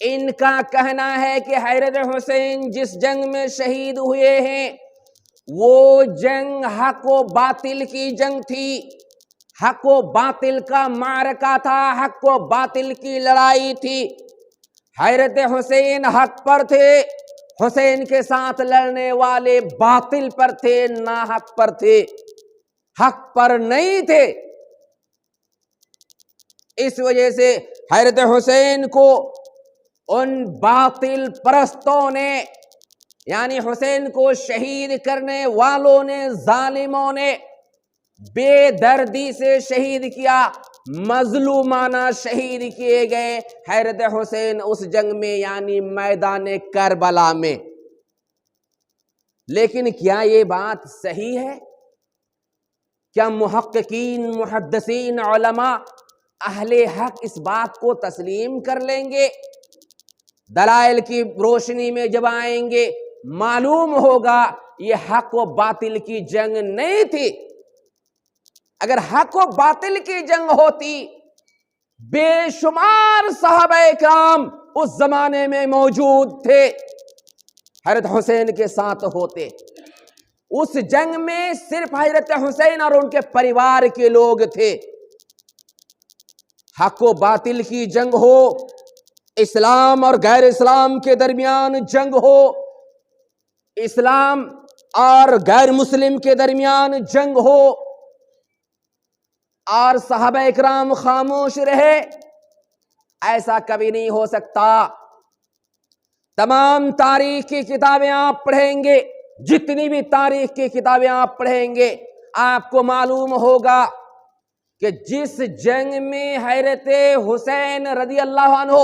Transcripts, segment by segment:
ان کا کہنا ہے کہ حضرت حسین جس جنگ میں شہید ہوئے ہیں وہ جنگ حق و باطل کی جنگ تھی، حق و باطل کا معرکہ تھا، حق و باطل کی لڑائی تھی۔ حضرت حسین حق پر تھے، حسین کے ساتھ لڑنے والے باطل پر تھے، ناحق پر تھے، حق پر نہیں تھے۔ اس وجہ سے حضرت حسین کو ان باطل پرستوں نے، یعنی حسین کو شہید کرنے والوں نے، ظالموں نے بے دردی سے شہید کیا، مظلومانہ شہید کیے گئے حضرت حسین اس جنگ میں، یعنی میدان کربلا میں۔ لیکن کیا یہ بات صحیح ہے؟ کیا محققین، محدثین، علماء، اہل حق اس بات کو تسلیم کر لیں گے؟ دلائل کی روشنی میں جب آئیں گے معلوم ہوگا یہ حق و باطل کی جنگ نہیں تھی۔ اگر حق و باطل کی جنگ ہوتی، بے شمار صحابہ کرام اس زمانے میں موجود تھے، حضرت حسین کے ساتھ ہوتے۔ اس جنگ میں صرف حضرت حسین اور ان کے پریوار کے لوگ تھے۔ حق و باطل کی جنگ ہو، اسلام اور غیر اسلام کے درمیان جنگ ہو، اسلام اور غیر مسلم کے درمیان جنگ ہو، اور صحابہ اکرام خاموش رہے، ایسا کبھی نہیں ہو سکتا۔ تمام تاریخ کی کتابیں آپ پڑھیں گے، جتنی بھی تاریخ کی کتابیں آپ پڑھیں گے، آپ کو معلوم ہوگا کہ جس جنگ میں حضرت حسین رضی اللہ عنہ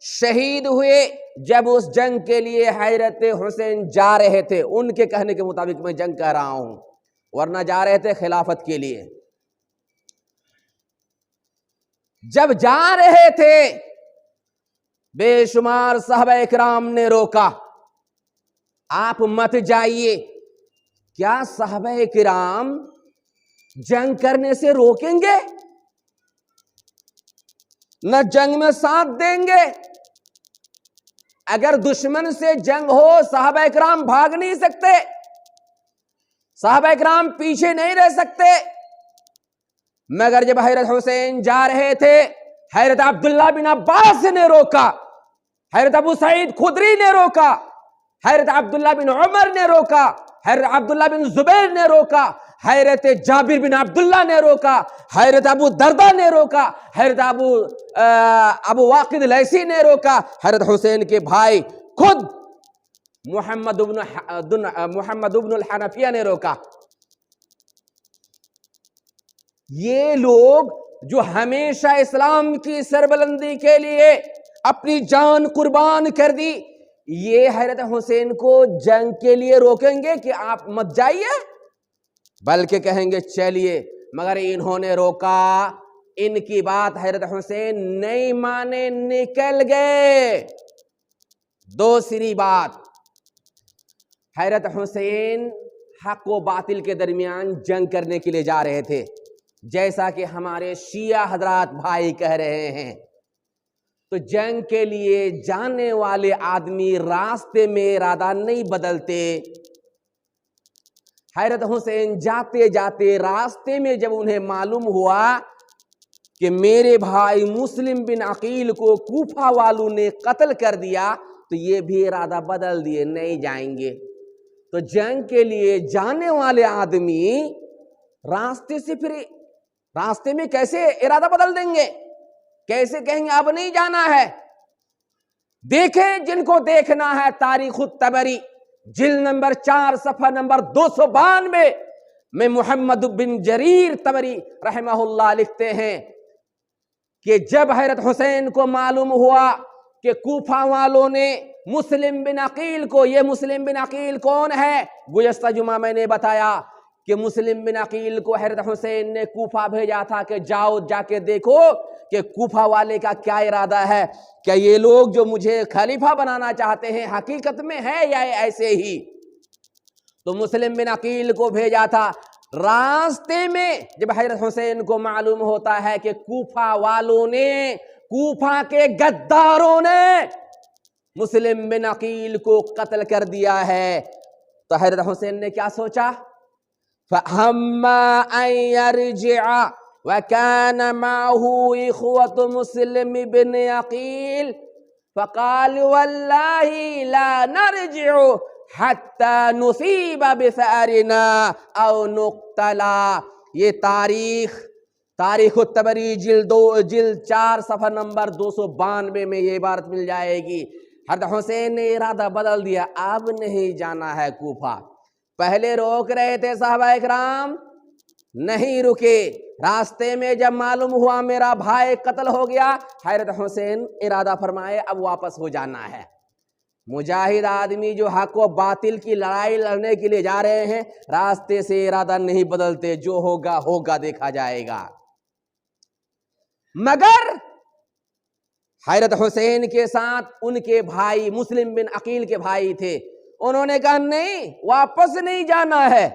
شہید ہوئے، جب اس جنگ کے لیے حضرت حسین جا رہے تھے، ان کے کہنے کے مطابق میں جنگ کہہ رہا ہوں، ورنہ جا رہے تھے خلافت کے لیے، جب جا رہے تھے بے شمار صحابہ اکرام نے روکا، آپ مت جائیے۔ کیا صحابہ اکرام جنگ کرنے سے روکیں گے؟ نہ جنگ میں ساتھ دیں گے۔ اگر دشمن سے جنگ ہو، صحابہ اکرام بھاگ نہیں سکتے، صحابہ اکرام پیچھے نہیں رہ سکتے۔ مگر جب حضرت حسین جا رہے تھے، حضرت عبداللہ بن عباس نے روکا، حضرت ابو سعید خدری نے روکا، حضرت عبداللہ بن عمر نے روکا، حضرت عبداللہ بن زبیر نے روکا، حضرت جابر بن عبداللہ نے روکا، حضرت ابو دردہ نے روکا، حضرت ابو واقد لیثی نے روکا، حضرت حسین کے بھائی خود محمد بن الحنفیہ نے روکا۔ یہ لوگ جو ہمیشہ اسلام کی سربلندی کے لیے اپنی جان قربان کر دی، یہ حضرت حسین کو جنگ کے لیے روکیں گے کہ آپ مت جائیے؟ بلکہ کہیں گے چلیے۔ مگر انہوں نے روکا، ان کی بات حضرت حسین نہیں مانے، نکل گئے۔ دوسری بات، حضرت حسین حق و باطل کے درمیان جنگ کرنے کے لیے جا رہے تھے، جیسا کہ ہمارے شیعہ حضرات بھائی کہہ رہے ہیں۔ تو جنگ کے لیے جانے والے آدمی راستے میں ارادہ نہیں بدلتے۔ حضرت حسین جاتے جاتے راستے میں جب انہیں معلوم ہوا کہ میرے بھائی مسلم بن عقیل کو کوفہ والوں نے قتل کر دیا، تو یہ بھی ارادہ بدل دیے، نہیں جائیں گے۔ تو جنگ کے لیے جانے والے آدمی راستے میں کیسے ارادہ بدل دیں گے؟ کیسے کہیں گے اب نہیں جانا ہے؟ دیکھیں جن کو دیکھنا ہے، تاریخ الطبری جلد نمبر 4 صفحہ نمبر 292 میں محمد بن جریر طبری رحمہ اللہ لکھتے ہیں کہ جب حضرت حسین کو معلوم ہوا کہ کوفہ والوں نے مسلم بن عقیل کو، یہ مسلم بن عقیل کون ہے؟ گزشتہ جمعہ میں نے بتایا کہ مسلم بن عقیل کو حضرت حسین نے کوفہ بھیجا تھا کہ جاؤ جا کے دیکھو کہ کوفہ والے کا کیا ارادہ ہے، کہ یہ لوگ جو مجھے خلیفہ بنانا چاہتے ہیں حقیقت میں ہے یا ایسے ہی۔ تو مسلم بن عقیل کو بھیجا تھا۔ راستے میں جب حضرت حسین کو معلوم ہوتا ہے کہ کوفہ والوں نے کوفہ کے گداروں نے مسلم بن عقیل کو قتل کر دیا ہے۔ تو حضرت حسین نے کیا سوچا؟ فَهَمَّ أَن يَرْجِعَ وَكَانَ مَعَهُ إِخْوَةُ مُسْلِمِ بن عقیل فَقَالَ وَاللَّهِ لَا نَرْجِعُ حَتَّى نُصِيبَ بِثَأْرِنَا أَوْ نُقْتَلَ۔ یہ تاریخ الطبری جلد 4 صفحہ نمبر 292 میں یہ عبارت مل جائے گی۔ حضرت حسین نے ارادہ بدل دیا، اب نہیں جانا ہے کوفہ۔ پہلے روک رہے تھے صحابہ اکرام، نہیں رکے۔ راستے میں جب معلوم ہوا میرا بھائی قتل ہو گیا، حضرت حسین ارادہ فرمائے اب واپس ہو جانا ہے۔ مجاہد آدمی جو حق و باطل کی لڑائی لڑنے کے لیے جا رہے ہیں، راستے سے ارادہ نہیں بدلتے، جو ہوگا ہوگا، دیکھا جائے گا۔ مگر حضرت حسین کے ساتھ ان کے بھائی مسلم بن عقیل کے بھائی تھے، انہوں نے کہا نہیں، واپس نہیں جانا ہے۔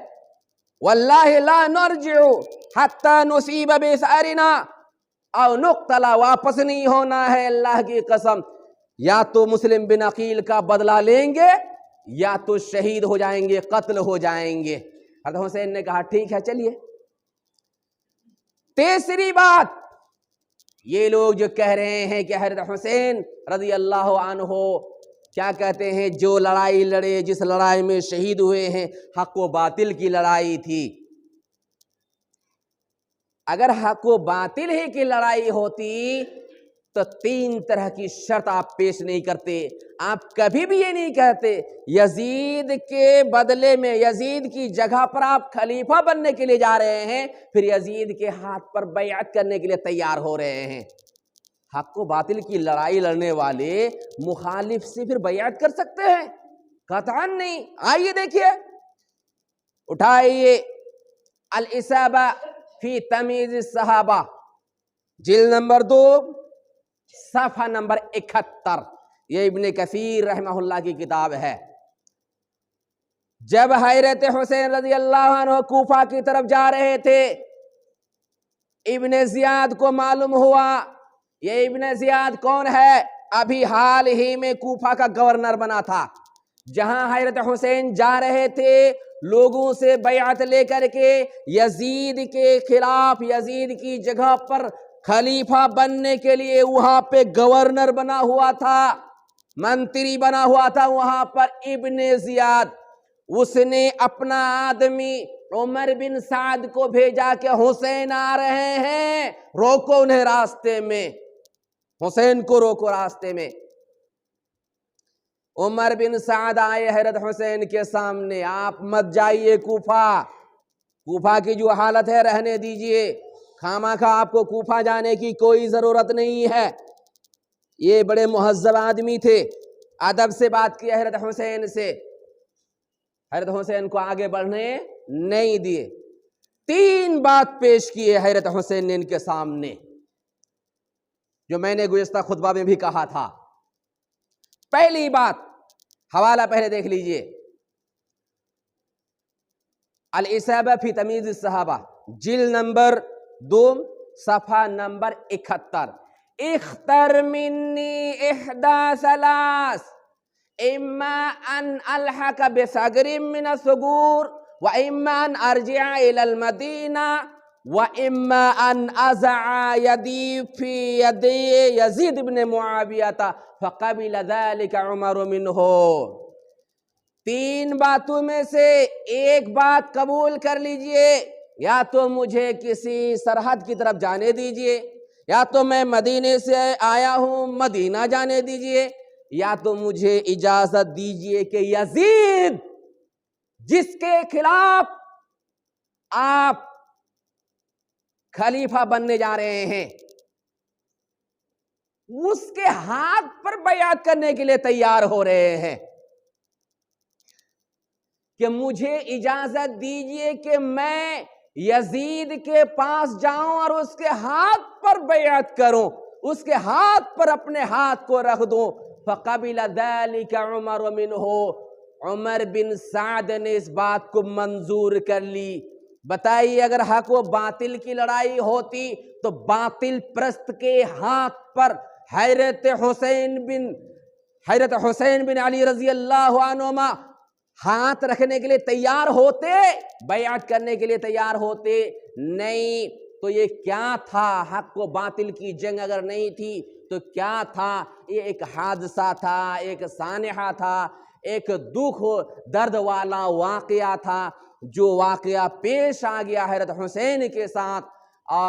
واللہ لا نرجع حتی نصیب بثأرنا او نقتل، واپس نہیں ہونا ہے، اللہ کی قسم، یا تو مسلم بن عقیل کا بدلہ لیں گے یا تو شہید ہو جائیں گے، قتل ہو جائیں گے۔ حضرت حسین نے کہا ٹھیک ہے چلیے۔ تیسری بات، یہ لوگ جو کہہ رہے ہیں کہ حضرت حسین رضی اللہ عنہ کیا کہتے ہیں، جو لڑائی لڑے، جس لڑائی میں شہید ہوئے ہیں، حق و باطل کی لڑائی تھی۔ اگر حق و باطل ہی کی لڑائی ہوتی تو 3 طرح کی شرط آپ پیش نہیں کرتے۔ آپ کبھی بھی یہ نہیں کہتے یزید کے بدلے میں، یزید کی جگہ پر آپ خلیفہ بننے کے لیے جا رہے ہیں، پھر یزید کے ہاتھ پر بیعت کرنے کے لیے تیار ہو رہے ہیں۔ حق و باطل کی لڑائی لڑنے والے مخالف سے پھر بیعت کر سکتے ہیں؟ قطعاً نہیں۔ آئیے دیکھیے، اٹھائیے الاصابہ فی تمیز الصحابہ، جلد نمبر 2 صفحہ نمبر 71، یہ ابن کثیر رحمہ اللہ کی کتاب ہے۔ جب حضرت حسین رضی اللہ عنہ کوفہ کی طرف جا رہے تھے، ابن زیاد کو معلوم ہوا۔ یہ ابن زیاد کون ہے؟ ابھی حال ہی میں کوفہ کا گورنر بنا تھا۔ جہاں حضرت حسین جا رہے تھے، لوگوں سے بیعت لے کر کے یزید کے خلاف، یزید کی جگہ پر خلیفہ بننے کے لیے وہاں پہ گورنر بنا ہوا تھا، منتری بنا ہوا تھا وہاں پر ابن زیاد۔ اس نے اپنا آدمی عمر بن سعد کو بھیجا کہ حسین آ رہے ہیں، روکو انہیں راستے میں، حسین کو روکو راستے میں۔ عمر بن سعد آئے حضرت حسین کے سامنے، آپ مت جائیے کوفہ کی جو حالت ہے رہنے دیجئے، خامخواہ آپ کو کوفہ جانے کی کوئی ضرورت نہیں ہے۔ یہ بڑے مہذب آدمی تھے، ادب سے بات کی حضرت حسین سے، حضرت حسین کو آگے بڑھنے نہیں دیے۔ 3 بات پیش کیے حضرت حسین نے ان کے سامنے، جو میں نے گزشتہ خطبہ میں بھی کہا تھا۔ پہلی بات، حوالہ پہلے دیکھ لیجئے، الاصابہ فی تمیز الصحابہ، جلد نمبر 2 صفحہ نمبر 71۔ اختر منی احدى 3، اما ان الحق بثغر من الثغور، واما ان ارجع الى المدینہ، واما ان ازع یدی فی یدی یزید بن معاویہ فقبل ذلك عمر منہ۔ 3 باتوں میں سے ایک بات قبول کر لیجئے، یا تو مجھے کسی سرحد کی طرف جانے دیجئے، یا تو میں مدینے سے آیا ہوں مدینہ جانے دیجئے، یا تو مجھے اجازت دیجئے کہ یزید جس کے خلاف آپ خلیفہ بننے جا رہے ہیں، اس کے ہاتھ پر بیعت کرنے کے لیے تیار ہو رہے ہیں، کہ مجھے اجازت دیجئے کہ میں یزید کے پاس جاؤں اور اس کے ہاتھ پر بیعت کروں، اس کے ہاتھ پر اپنے ہاتھ کو رکھ دوں۔ فقبل ذلك عمر منہ، عمر بن سعد نے اس بات کو منظور کر لی۔ بتائیے اگر حق و باطل کی لڑائی ہوتی تو باطل پرست کے ہاتھ پر حضرت حسین بن علی رضی اللہ عنہما ہاتھ رکھنے کے لیے تیار ہوتے، بیعت کرنے کے لیے تیار ہوتے نہیں؟ تو یہ کیا تھا؟ حق و باطل کی جنگ اگر نہیں تھی تو کیا تھا؟ یہ ایک حادثہ تھا، ایک سانحہ تھا، ایک دکھ درد والا واقعہ تھا جو واقعہ پیش آ گیا حضرت حسین کے ساتھ، اور